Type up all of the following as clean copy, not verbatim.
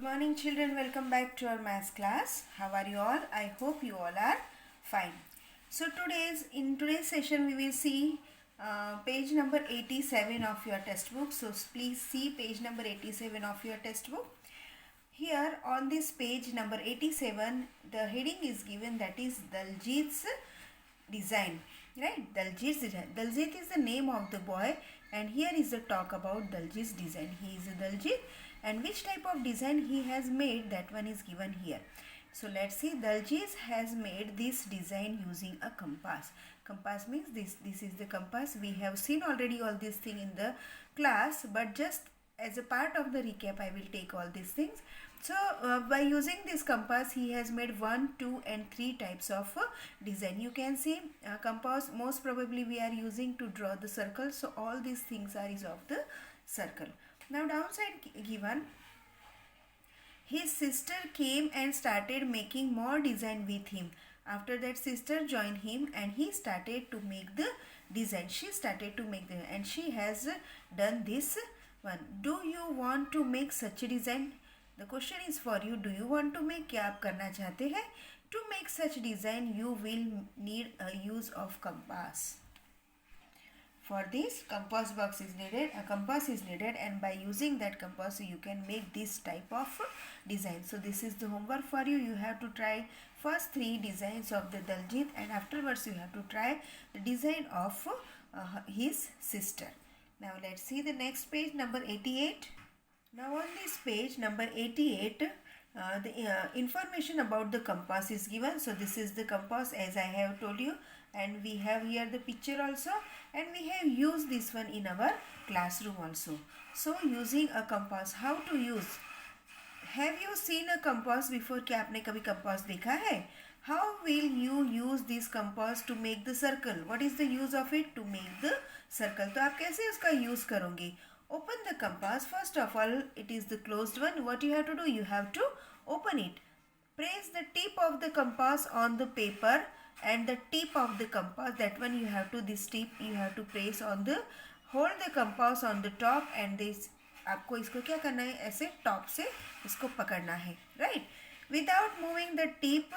morning children, welcome back to our maths class. How are you all? I hope you all are fine. So in today's session we will see page number 87 of your textbook. So please see page number 87 of your textbook. Here on this page number 87, the heading is given, that is Daljit's design. Right? Daljit's design. Daljit is the name of the boy, and here is the talk about Daljit's design. He is a Daljit, and which type of design he has made, that one is given here. So let's see. Daljit has made this design using a compass. Compass means this is the compass. We have seen already all these things in the class, but just as a part of the recap I will take all these things. So by using this compass he has made 1, 2 and 3 types of design. You can see compass most probably we are using to draw the circle. So all these things are is of the circle. Now downside given, his sister came and started making more design with him. After that sister joined him and he started to make the design. She started to make the, and she has done this one. Do you want to make such a design? The question is for you. Do you want to make? क्या आप करना चाहते हैं? To make such design you will need a use of compass. For this, compass box is needed, a compass is needed, and by using that compass you can make this type of design. So this is the homework for you. You have to try first 3 designs of the Daljit, and afterwards you have to try the design of his sister. Now let's see the next page, number 88. Now on this page number 88, the information about the compass is given. So this is the compass as I have told you, and we have here the picture also, and we have used this one in our classroom also. So using a compass, how to use? Have you seen a compass before? क्या आपने कभी compass देखा है? How will you use this compass to make the circle? What is the use of it? To make the circle. तो आप कैसे उसका use करोगे? Open the compass. First of all, it is the closed one. What you have to do? You have to open it. Press the tip of the compass on the paper, and the tip of the compass, that one you have to, this tip you have to press on the, hold the compass on the top, and this आपको इसको क्या करना है, ऐसे top से इसको पकड़ना है. Right? Without moving the tip,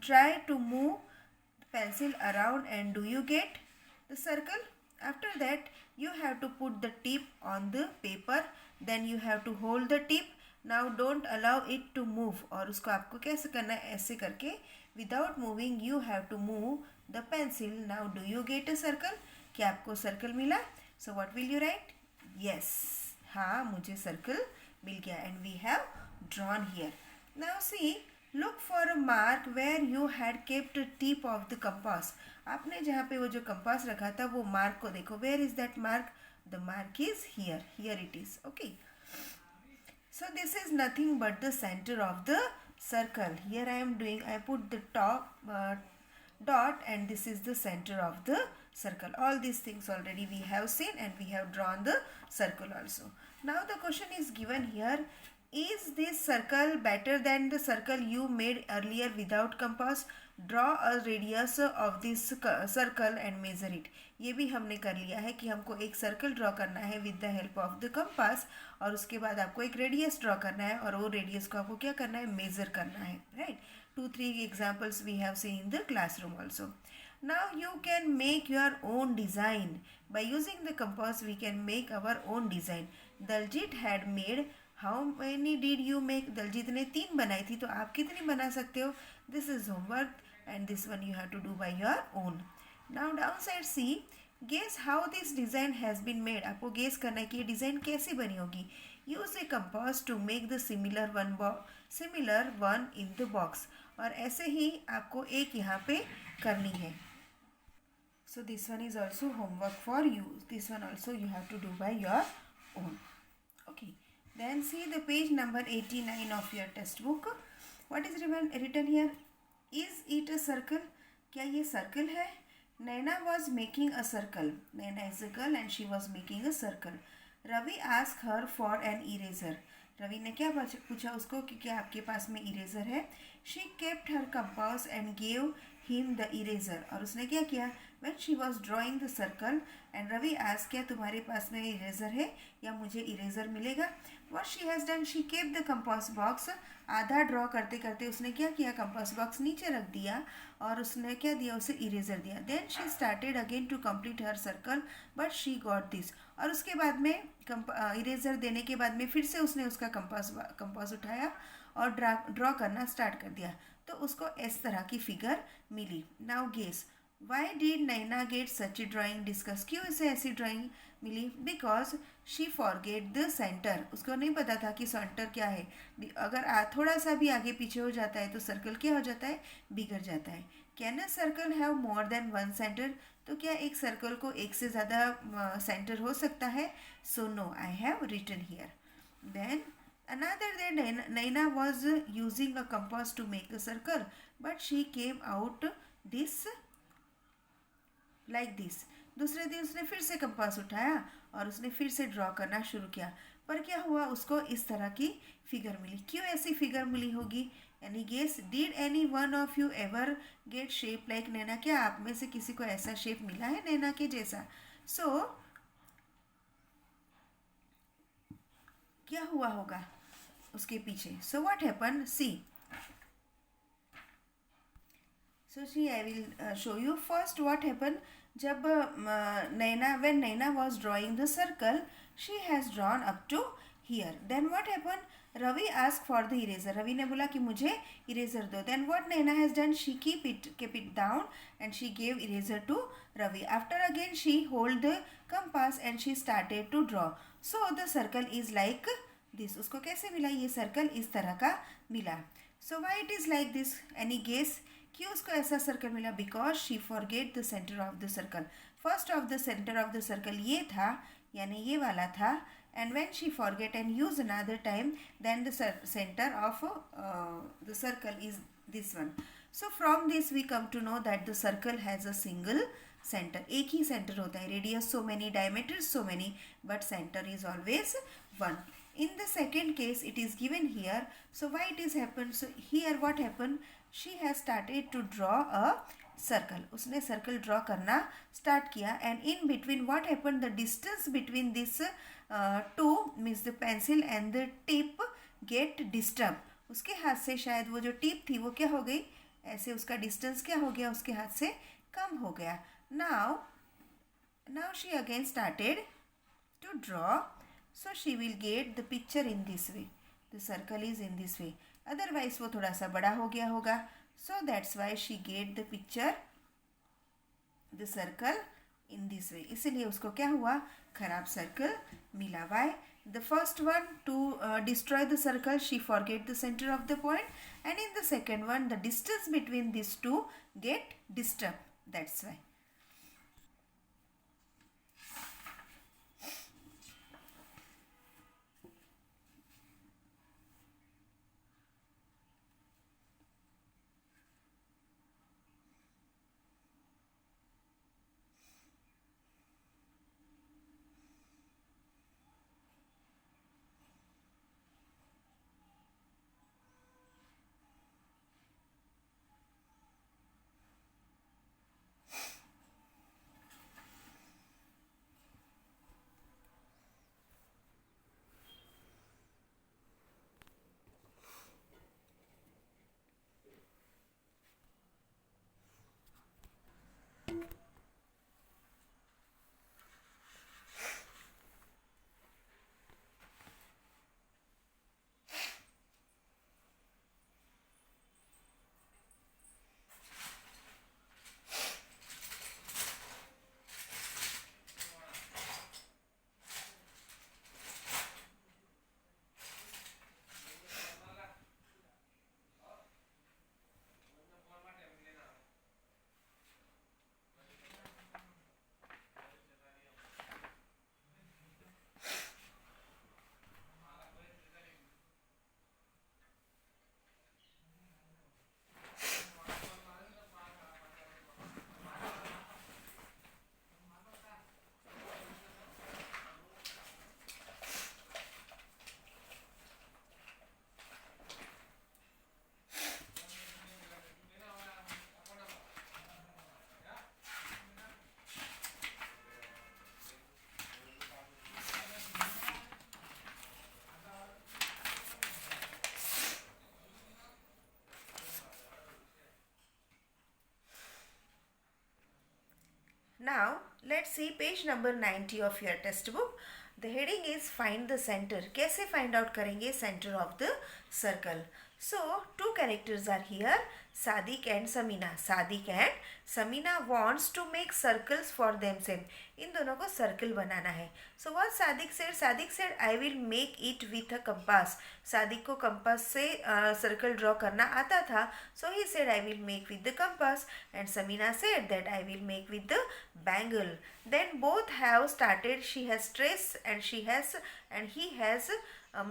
try to move pencil around, and do you get the circle? After that you have to put the tip on the paper, then you have to hold the tip. Now don't allow it to move, और उसको आपको कैसे करना है, ऐसे करके without moving you have to move the pencil. Now do you get a circle? क्या आपको सर्कल मिला? So what will you write? Yes, हाँ मुझे सर्कल मिल गया, and we have drawn here. Now see, look for a mark where you had kept the tip of the compass. आपने जहाँ पे वो जो compass रखा था वो mark को देखो. Where is that mark? The mark is here. Here it is. Okay. So this is nothing but the center of the circle. Here I put the top dot, and this is the center of the circle. All these things already we have seen, and we have drawn the circle also. Now the question is given here. Is this circle better than the circle you made earlier without compass? Draw a radius of this circle and measure it. ये भी हमने कर लिया है कि हमको एक circle draw करना है with the help of the compass, और उसके बाद आपको एक रेडियस ड्रॉ करना है, और वो रेडियस को आपको क्या करना है, मेजर करना है. Right? 2-3 examples we have seen in the classroom also. Now you can make your own design. By using the compass we can make our own design. Daljeet had made, how many did you make? Daljeet ने 3 बनाई थी, तो आप कितनी बना सकते हो? This is homework, and this one you have to do by your own. Now downside see, guess how this design has been made. आपको guess करना है कि ये डिज़ाइन कैसी बनी होगी. Use a compass to make the similar one in the box. और ऐसे ही आपको एक यहाँ पे करनी है. So this one is also homework for you. This one also you have to do by your own. Okay. Then see the page number 89 of your textbook. What is written here? Is it a circle? क्या ये circle है? Naina was making a circle. Naina is a girl and she was making a circle. Ravi asked her for an eraser. Ravi ने क्या पूछा उसको कि क्या आपके पास में इरेजर है? She kept her compass and gave him the eraser. और उसने क्या किया? When she was drawing the circle and Ravi asked, क्या तुम्हारे पास में इरेजर है या मुझे इरेजर मिलेगा? What she has done, she kept the compass box. आधा ड्रॉ करते करते उसने क्या किया, कंपास बॉक्स नीचे रख दिया और उसने क्या दिया, उसे इरेजर दिया। Then she started again to complete her circle but she got this. और उसके बाद में इरेजर देने के बाद में फिर से उसने उसका कंपास उठाया और ड्रॉ करना स्टार्ट कर दिया, तो उसको इस तरह की फिगर मिली। Now guess why did Naina get such drawing discuss, क्यों इसे ऐसी ड्राइंग मिली? Because she forget the centre, उसको नहीं पता था कि सेंटर क्या है। अगर थोड़ा सा भी आगे पीछे हो जाता है तो सर्कल क्या हो जाता है, बिगड़ जाता है। Can a circle have more than one centre, तो क्या एक सर्कल को एक से ज़्यादा सेंटर हो सकता है? So no, I have written here. Then another day Naina was using a compass to make a circle but she came out this like this. दूसरे दिन उसने फिर से कंपास उठाया और उसने फिर से ड्रॉ करना शुरू किया, पर क्या हुआ, उसको इस तरह की फिगर मिली। क्यों ऐसी फिगर मिली होगी? यानी guess, did any one of you ever get shape like Naina, क्या आप में से किसी को ऐसा शेप मिला है नैना के जैसा? सो क्या हुआ होगा उसके पीछे? So what happen, see. So see, I will show you first what happened. जब when Naina was drawing the circle, she has drawn up to here. Then what happened? Ravi asked for the eraser. Ravi ने बोला कि मुझे eraser दो. Then what Naina has done? She kept it down and she gave eraser to Ravi. After again she hold the compass and she started to draw. So the circle is like this. उसको कैसे मिला ये circle? इस तरह का मिला. So why it is like this? Any guess? क्यों उसको ऐसा सर्कल मिला? Because she forget the centre of the circle. First of the centre of the circle ये था, यानी ये वाला था, and when she forget and use another time then the centre of the circle is this one. So from this we come to know that the circle has a single centre. एक ही centre होता है, radius so many, diameter so many, but centre is always one. In the second case it is given here. So why it is happened? So here what happened? She has started to draw a circle. उसने circle draw करना start किया, and in between what happened? The distance between this two means the pencil and the tip get disturbed. उसके हाथ से शायद वो जो tip थी वो क्या हो गई, ऐसे उसका डिस्टेंस क्या हो गया, उसके हाथ से कम हो गया. Now she again started to draw. So she will get the picture in this way. The circle is in this way. Otherwise वो थोड़ा सा बड़ा हो गया होगा. So that's why she get the picture, the circle in this way. इसलिए उसको क्या हुआ, खराब सर्कल मिला. Why? The first one to destroy the circle, she forget the center of the point, and in the second one the distance between these two get disturbed. That's why. Now let's see page number 90 of your test book. The heading is find the center. कैसे find out करेंगे center of the circle? So two characters are here, Sadiq and Samina. Sadiq and Samina wants to make circles for themselves. इन दोनों को circle बनाना है. So what Sadiq said? Sadiq said I will make it with a compass. Sadiq को compass से circle draw करना आता था. So he said I will make with the compass. And Samina said that I will make with the bangle. Then both have started. She has traced and he has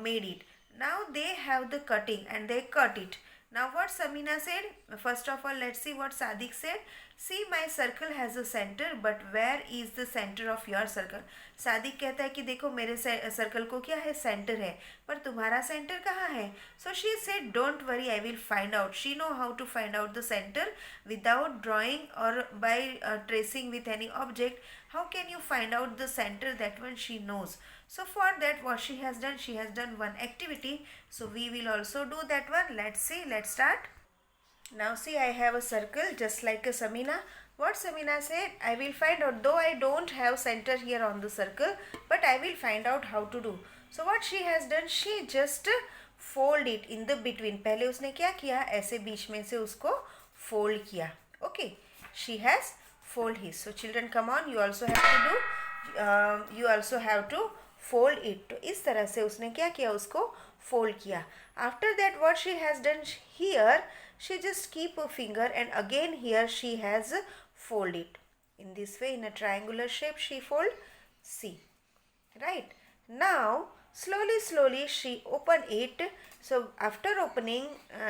made it. Now they have the cutting and they cut it. Now what Samina said? First of all, let's see what Sadiq said. See, my circle has a center, but where is the center of your circle? Sadiq कहता है कि देखो मेरे circle को क्या है, centre है, पर तुम्हारा सेंटर कहाँ है? So she said, don't worry, I will find out. She know how to find out the center without drawing or by tracing with any object. How can you find out the center? That one she knows. So for that, what she has done one activity. So we will also do that one. Let's see. Let's start. Now see, I have a circle just like a Samina. What Samina said, I will find out, though I don't have center here on the circle, but I will find out how to do. So what she has done, she just fold it in the between. पहले उसने क्या किया, ऐसे बीच में से उसको fold किया. Okay, she has fold his. So children, come on, you also have to do. You also have to fold it. तो इस तरह से उसने क्या किया, उसको fold किया. After that, what she has done here, she just keep a finger and again here she has fold it. In this way, in a triangular shape, she fold. See, right? Now, slowly she open it. So after opening,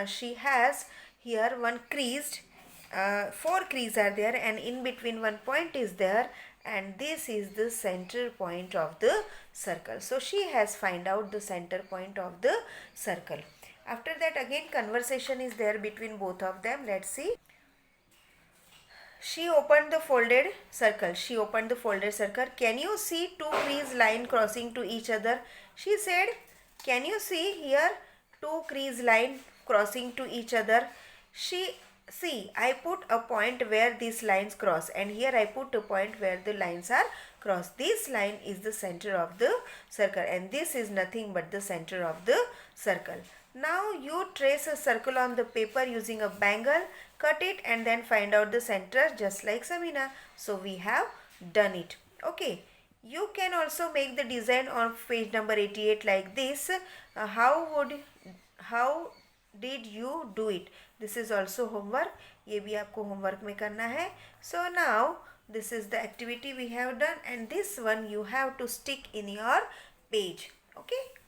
she has here one creased. 4 crease are there and in between one point is there, and this is the center point of the circle. So she has find out the center point of the circle. After that, again conversation is there between both of them. Let's see. She opened the folded circle. Can you see 2 crease line crossing to each other? She said, can you see here 2 crease line crossing to each other? See, I put a point where these lines cross, and here I put a point where the lines are crossed. This line is the center of the circle, and this is nothing but the center of the circle. Now you trace a circle on the paper using a bangle, cut it and then find out the center just like Samina. So we have done it. Okay. You can also make the design on page number 88 like this. How did you do it? This is also homework. ये भी आपको homework में करना है. So now this is the activity we have done, and this one you have to stick in your page. Okay.